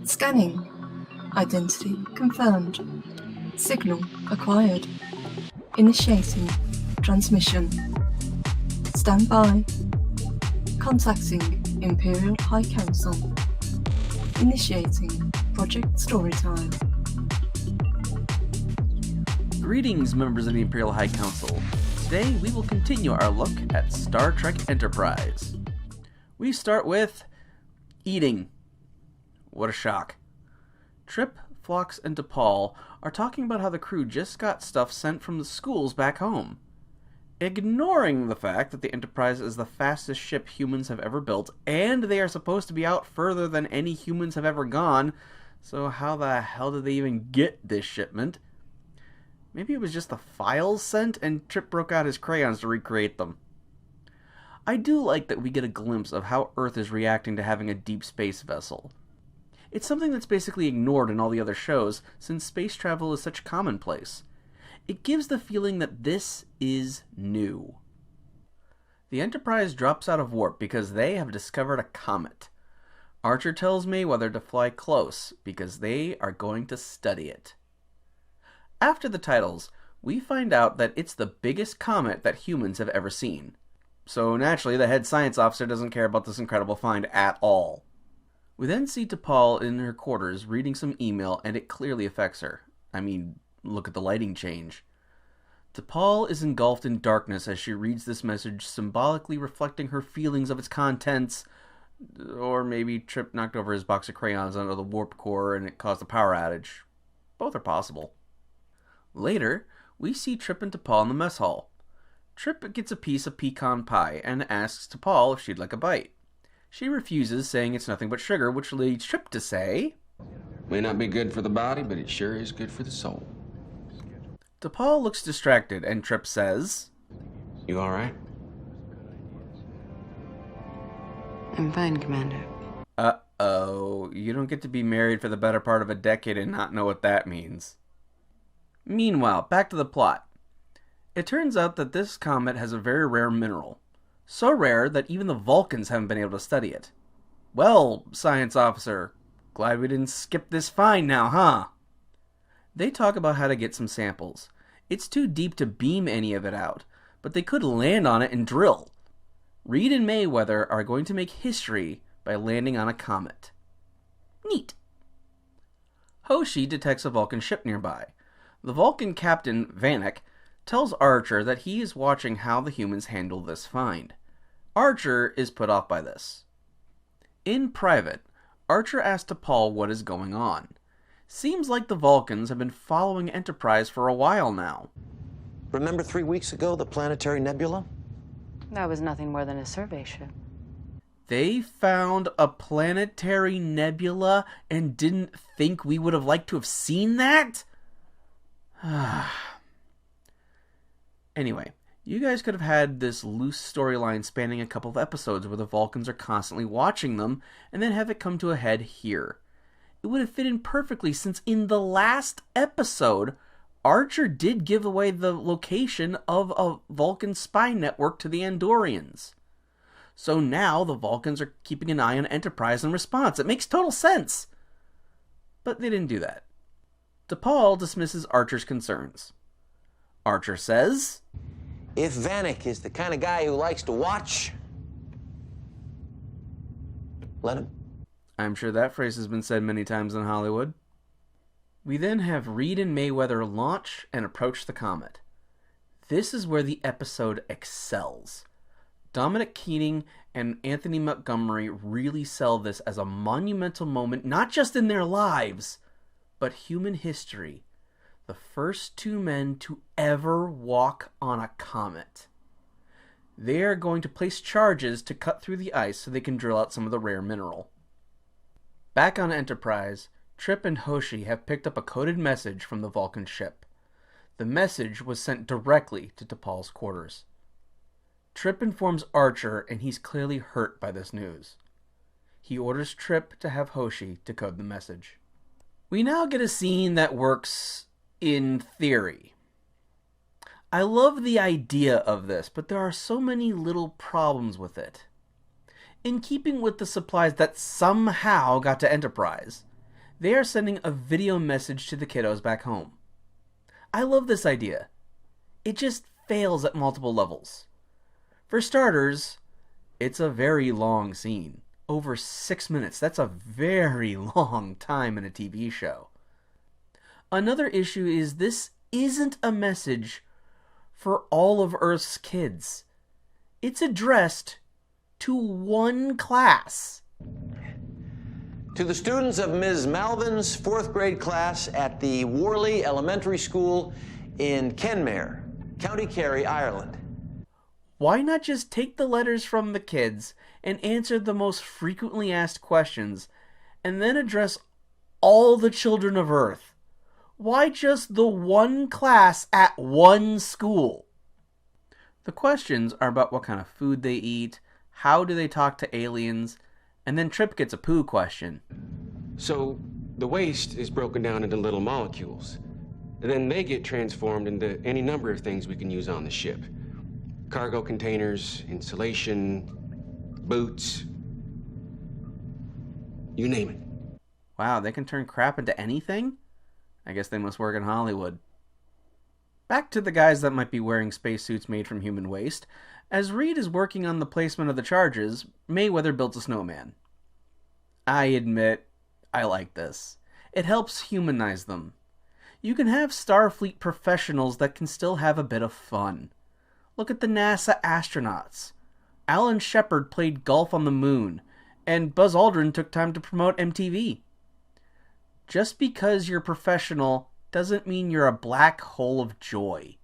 Scanning. Identity confirmed. Signal acquired. Initiating transmission. Stand by. Contacting Imperial High Council. Initiating Project Storytime. Greetings, members of the Imperial High Council. Today we will continue our look at Star Trek Enterprise. We start with eating. What a shock. Trip, Phlox, and T'Pol are talking about how the crew just got stuff sent from the schools back home. Ignoring the fact that the Enterprise is the fastest ship humans have ever built, and they are supposed to be out further than any humans have ever gone, so how the hell did they even get this shipment? Maybe it was just the files sent, and Trip broke out his crayons to recreate them. I do like that we get a glimpse of how Earth is reacting to having a deep space vessel. It's something that's basically ignored in all the other shows, since space travel is such commonplace. It gives the feeling that this is new. The Enterprise drops out of warp because they have discovered a comet. Archer tells Mayweather to fly close because they are going to study it. After the titles, we find out that it's the biggest comet that humans have ever seen. So naturally, the head science officer doesn't care about this incredible find at all. We then see T'Pol in her quarters reading some email, and it clearly affects her. I mean, look at the lighting change. T'Pol is engulfed in darkness as she reads this message, symbolically reflecting her feelings of its contents. Or maybe Trip knocked over his box of crayons under the warp core and it caused a power outage. Both are possible. Later, we see Trip and T'Pol in the mess hall. Trip gets a piece of pecan pie and asks T'Pol if she'd like a bite. She refuses, saying it's nothing but sugar, which leads Trip to say, "May not be good for the body, but it sure is good for the soul." T'Pol looks distracted, and Trip says, "You all right?" I'm fine, Commander. Uh-oh, you don't get to be married for the better part of a decade and not know what that means. Meanwhile, back to the plot. It turns out that this comet has a very rare mineral. So rare that even the Vulcans haven't been able to study it. Well, science officer, glad we didn't skip this find now, huh? They talk about how to get some samples. It's too deep to beam any of it out, but they could land on it and drill. Reed and Mayweather are going to make history by landing on a comet. Neat. Hoshi detects a Vulcan ship nearby. The Vulcan captain, Vanek, tells Archer that he is watching how the humans handle this find. Archer is put off by this. In private, Archer asks T'Pol what is going on. Seems like the Vulcans have been following Enterprise for a while now. Remember 3 weeks ago, the planetary nebula? That was nothing more than a survey ship. They found a planetary nebula and didn't think we would have liked to have seen that? Anyway, you guys could have had this loose storyline spanning a couple of episodes where the Vulcans are constantly watching them, and then have it come to a head here. It would have fit in perfectly, since in the last episode, Archer did give away the location of a Vulcan spy network to the Andorians. So now the Vulcans are keeping an eye on Enterprise in response. It makes total sense. But they didn't do that. T'Pol dismisses Archer's concerns. Archer says, If Vanek is the kind of guy who likes to watch, let him. I'm sure that phrase has been said many times in Hollywood. We then have Reed and Mayweather launch and approach the comet. This is where the episode excels. Dominic Keating and Anthony Montgomery really sell this as a monumental moment, not just in their lives, but human history. The first two men to ever walk on a comet. They are going to place charges to cut through the ice so they can drill out some of the rare mineral. Back on Enterprise, Trip and Hoshi have picked up a coded message from the Vulcan ship. The message was sent directly to T'Pol's quarters. Trip informs Archer, and he's clearly hurt by this news. He orders Trip to have Hoshi decode the message. We now get a scene that works in theory. I love the idea of this, but there are so many little problems with it. In keeping with the supplies that somehow got to Enterprise, they are sending a video message to the kiddos back home. I love this idea. It just fails at multiple levels. For starters, it's a very long scene. Over 6 minutes. That's a very long time in a TV show. Another issue is this isn't a message for all of Earth's kids. It's addressed to one class. To the students of Ms. Malvin's 4th grade class at the Worley Elementary School in Kenmare, County Kerry, Ireland. Why not just take the letters from the kids and answer the most frequently asked questions, and then address all the children of Earth? Why just the one class at one school? The questions are about what kind of food they eat, how do they talk to aliens, and then Trip gets a poo question. So the waste is broken down into little molecules. And then they get transformed into any number of things we can use on the ship. Cargo containers, insulation, boots, you name it. Wow, they can turn crap into anything? I guess they must work in Hollywood. Back to the guys that might be wearing spacesuits made from human waste. As Reed is working on the placement of the charges, Mayweather builds a snowman. I admit, I like this. It helps humanize them. You can have Starfleet professionals that can still have a bit of fun. Look at the NASA astronauts. Alan Shepard played golf on the moon, and Buzz Aldrin took time to promote MTV. Just because you're professional doesn't mean you're a black hole of joy.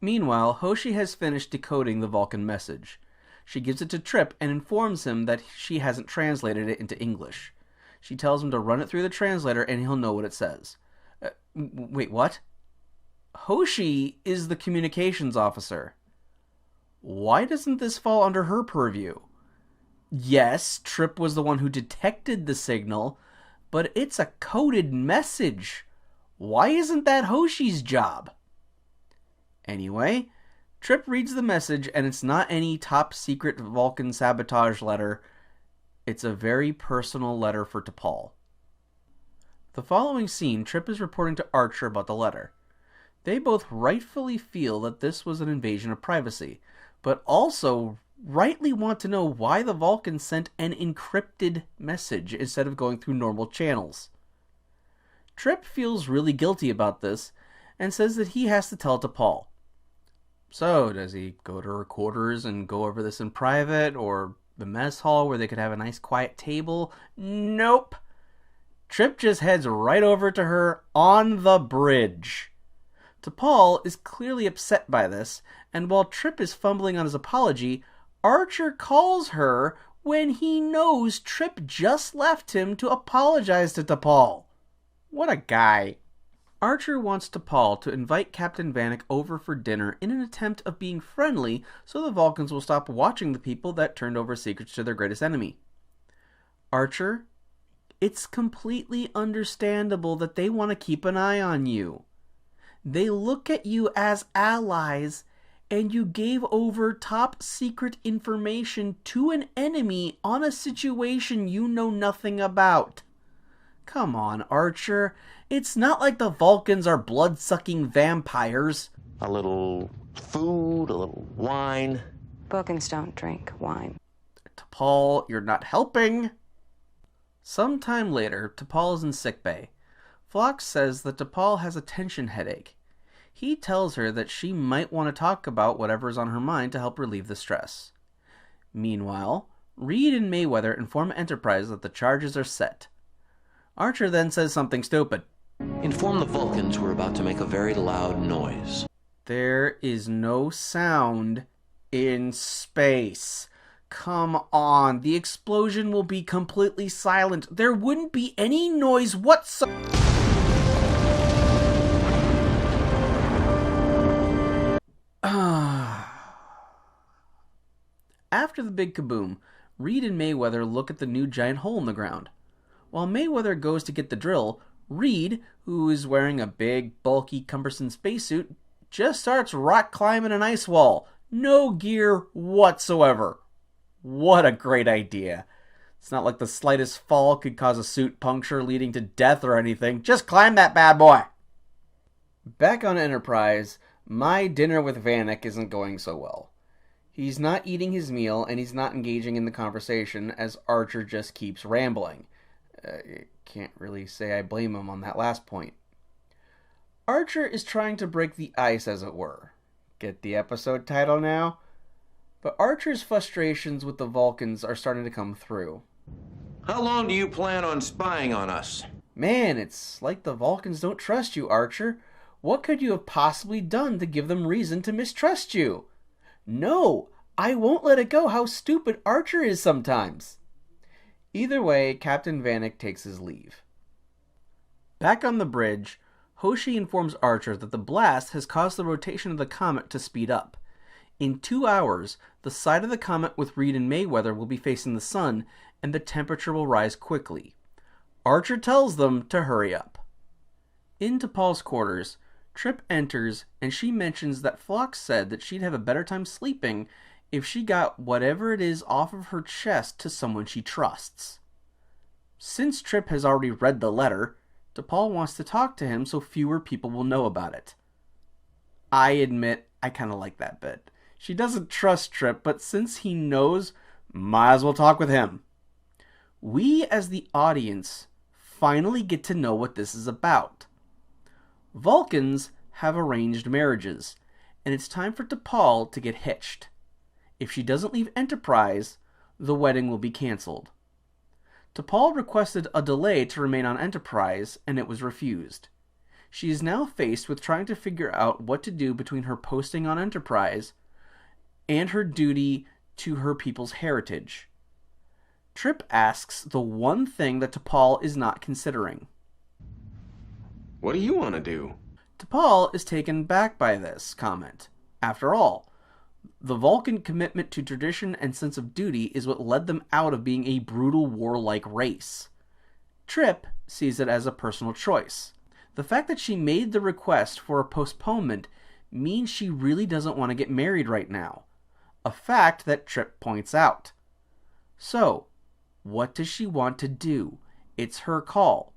Meanwhile, Hoshi has finished decoding the Vulcan message. She gives it to Trip and informs him that she hasn't translated it into English. She tells him to run it through the translator and he'll know what it says. Wait, what? Hoshi is the communications officer. Why doesn't this fall under her purview? Yes, Trip was the one who detected the signal, but it's a coded message. Why isn't that Hoshi's job? Anyway, Trip reads the message, and it's not any top-secret Vulcan sabotage letter. It's a very personal letter for T'Pol. The following scene, Trip is reporting to Archer about the letter. They both rightfully feel that this was an invasion of privacy, but also rightly want to know why the Vulcans sent an encrypted message instead of going through normal channels. Trip feels really guilty about this, and says that he has to tell T'Pol. So, does he go to her quarters and go over this in private, or the mess hall where they could have a nice quiet table? Nope. Trip just heads right over to her on the bridge. T'Pol is clearly upset by this, and while Trip is fumbling on his apology, Archer calls her when he knows Trip just left him to apologize to T'Pol. What a guy. Archer wants T'Pol to invite Captain Vanek over for dinner in an attempt of being friendly so the Vulcans will stop watching the people that turned over secrets to their greatest enemy. Archer, it's completely understandable that they want to keep an eye on you. They look at you as allies, and you gave over top secret information to an enemy on a situation you know nothing about. Come on, Archer. It's not like the Vulcans are blood-sucking vampires. A little food, a little wine. Vulcans don't drink wine. T'Pol, you're not helping. Sometime later, T'Pol is in sickbay. Phlox says that T'Pol has a tension headache. He tells her that she might want to talk about whatever's on her mind to help relieve the stress. Meanwhile, Reed and Mayweather inform Enterprise that the charges are set. Archer then says something stupid. Inform the Vulcans we're about to make a very loud noise. There is no sound in space. Come on, the explosion will be completely silent. There wouldn't be any noise whatsoever. After the big kaboom, Reed and Mayweather look at the new giant hole in the ground. While Mayweather goes to get the drill, Reed, who is wearing a big, bulky, cumbersome spacesuit, just starts rock climbing an ice wall. No gear whatsoever. What a great idea. It's not like the slightest fall could cause a suit puncture leading to death or anything. Just climb that bad boy. Back on Enterprise, my dinner with Vanek isn't going so well. He's not eating his meal, and he's not engaging in the conversation, as Archer just keeps rambling. Can't really say I blame him on that last point. Archer is trying to break the ice, as it were. Get the episode title now? But Archer's frustrations with the Vulcans are starting to come through. How long do you plan on spying on us? Man, it's like the Vulcans don't trust you, Archer. What could you have possibly done to give them reason to mistrust you? No, I won't let it go how stupid Archer is sometimes. Either way, Captain Vanek takes his leave. Back on the bridge, Hoshi informs Archer that the blast has caused the rotation of the comet to speed up. In 2 hours, the side of the comet with Reed and Mayweather will be facing the sun, and the temperature will rise quickly. Archer tells them to hurry up. Into Paul's quarters, Trip enters, and she mentions that Phlox said that she'd have a better time sleeping if she got whatever it is off of her chest to someone she trusts. Since Trip has already read the letter, T'Pol wants to talk to him so fewer people will know about it. I admit I kind of like that bit. She doesn't trust Trip, but since he knows, might as well talk with him. We, as the audience, finally get to know what this is about. Vulcans have arranged marriages, and it's time for T'Pol to get hitched. If she doesn't leave Enterprise, the wedding will be cancelled. T'Pol requested a delay to remain on Enterprise, and it was refused. She is now faced with trying to figure out what to do between her posting on Enterprise and her duty to her people's heritage. Trip asks the one thing that T'Pol is not considering. What do you want to do? T'Pol is taken back by this comment. After all, the Vulcan commitment to tradition and sense of duty is what led them out of being a brutal warlike race. Trip sees it as a personal choice. The fact that she made the request for a postponement means she really doesn't want to get married right now, a fact that Trip points out. So, what does she want to do? It's her call.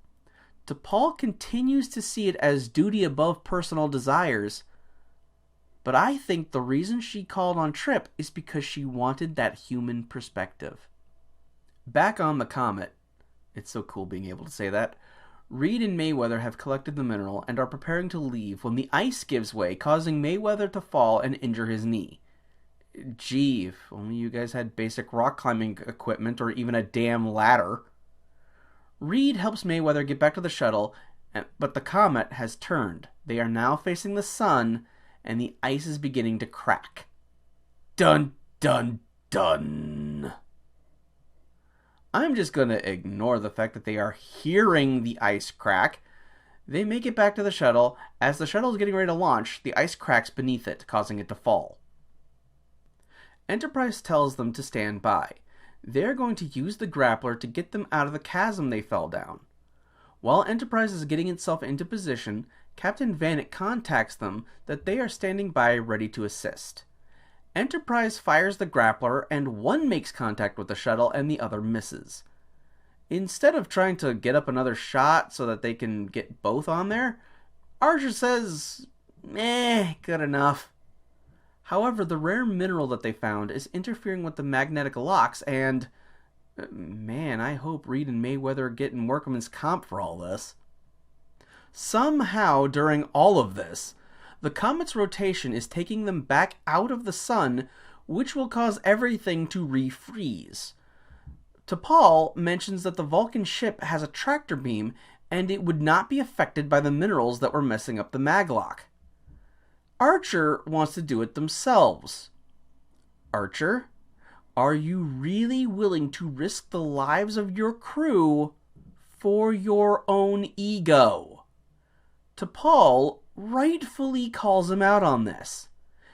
T'Pol continues to see it as duty above personal desires, but I think the reason she called on Trip is because she wanted that human perspective. Back on the Comet, it's so cool being able to say that, Reed and Mayweather have collected the mineral and are preparing to leave when the ice gives way, causing Mayweather to fall and injure his knee. Gee, if only you guys had basic rock climbing equipment or even a damn ladder. Reed helps Mayweather get back to the shuttle, but the comet has turned. They are now facing the sun, and the ice is beginning to crack. Dun, dun, dun. I'm just going to ignore the fact that they are hearing the ice crack. They make it back to the shuttle. As the shuttle is getting ready to launch, the ice cracks beneath it, causing it to fall. Enterprise tells them to stand by. They're going to use the grappler to get them out of the chasm they fell down. While Enterprise is getting itself into position, Captain Vanek contacts them that they are standing by ready to assist. Enterprise fires the grappler, and one makes contact with the shuttle and the other misses. Instead of trying to get up another shot so that they can get both on there, Archer says, good enough. However, the rare mineral that they found is interfering with the magnetic locks, and man, I hope Reed and Mayweather are getting workman's comp for all this. Somehow, during all of this, the comet's rotation is taking them back out of the sun, which will cause everything to refreeze. T'Pol mentions that the Vulcan ship has a tractor beam, and it would not be affected by the minerals that were messing up the maglock. Archer wants to do it themselves. Archer, are you really willing to risk the lives of your crew for your own ego? T'Pol rightfully calls him out on this.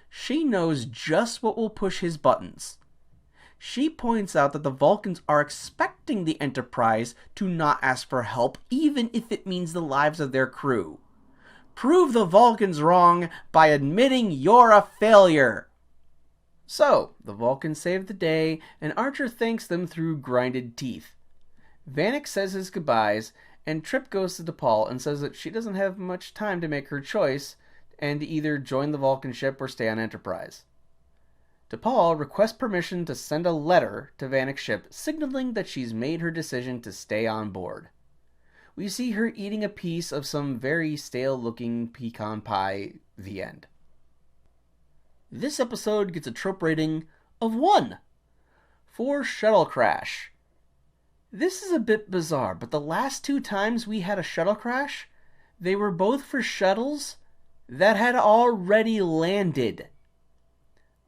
She knows just what will push his buttons. She points out that the Vulcans are expecting the Enterprise to not ask for help, even if it means the lives of their crew. Prove the Vulcans wrong by admitting you're a failure. So, the Vulcans save the day, and Archer thanks them through grinded teeth. Vanek says his goodbyes, and Trip goes to DePaul and says that she doesn't have much time to make her choice, and to either join the Vulcan ship or stay on Enterprise. DePaul requests permission to send a letter to Vanek's ship, signaling that she's made her decision to stay on board. We see her eating a piece of some very stale-looking pecan pie. The end. This episode gets a trope rating of 1 for shuttle crash. This is a bit bizarre, but the last 2 times we had a shuttle crash, they were both for shuttles that had already landed.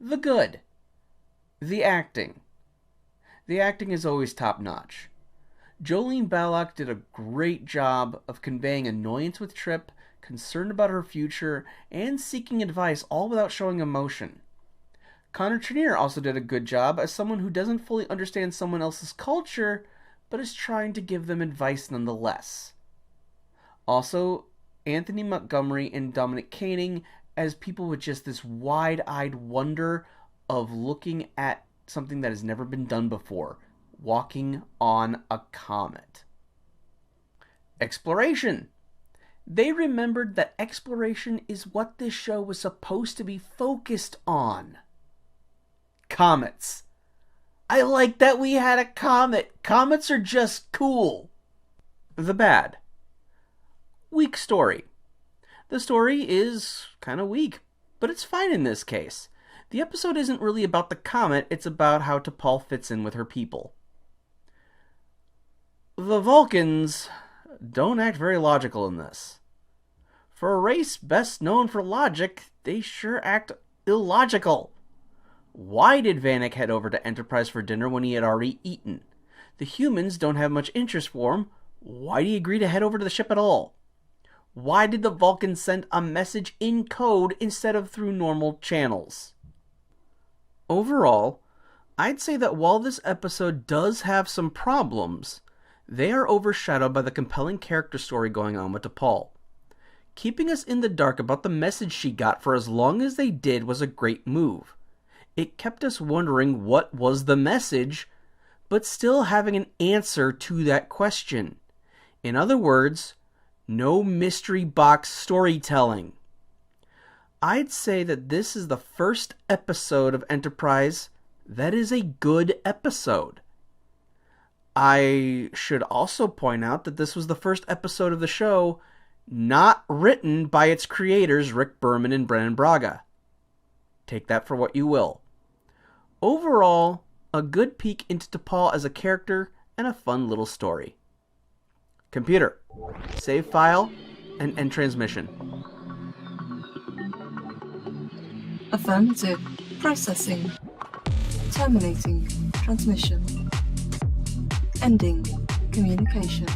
The good. The acting. The acting is always top-notch. Jolene Ballock did a great job of conveying annoyance with Trip, concern about her future, and seeking advice, all without showing emotion. Connor Trinneer also did a good job as someone who doesn't fully understand someone else's culture, but is trying to give them advice nonetheless. Also, Anthony Montgomery and Dominic Caning as people with just this wide-eyed wonder of looking at something that has never been done before, walking on a comet. Exploration. They remembered that exploration is what this show was supposed to be focused on. Comets. I like that we had a comet. Comets are just cool. The bad. Weak story. The story is kind of weak, but it's fine in this case. The episode isn't really about the comet, it's about how T'Pol fits in with her people. The Vulcans don't act very logical in this. For a race best known for logic, they sure act illogical. Why did Vanek head over to Enterprise for dinner when he had already eaten? The humans don't have much interest for him. Why did he agree to head over to the ship at all? Why did the Vulcans send a message in code instead of through normal channels? Overall, I'd say that while this episode does have some problems, they are overshadowed by the compelling character story going on with T'Pol. Keeping us in the dark about the message she got for as long as they did was a great move. It kept us wondering what was the message, but still having an answer to that question. In other words, no mystery box storytelling. I'd say that this is the first episode of Enterprise that is a good episode. I should also point out that this was the first episode of the show not written by its creators, Rick Berman and Brennan Braga. Take that for what you will. Overall, a good peek into T'Pol as a character and a fun little story. Computer, save file and end transmission. Affirmative. Processing. Terminating transmission. Ending communication.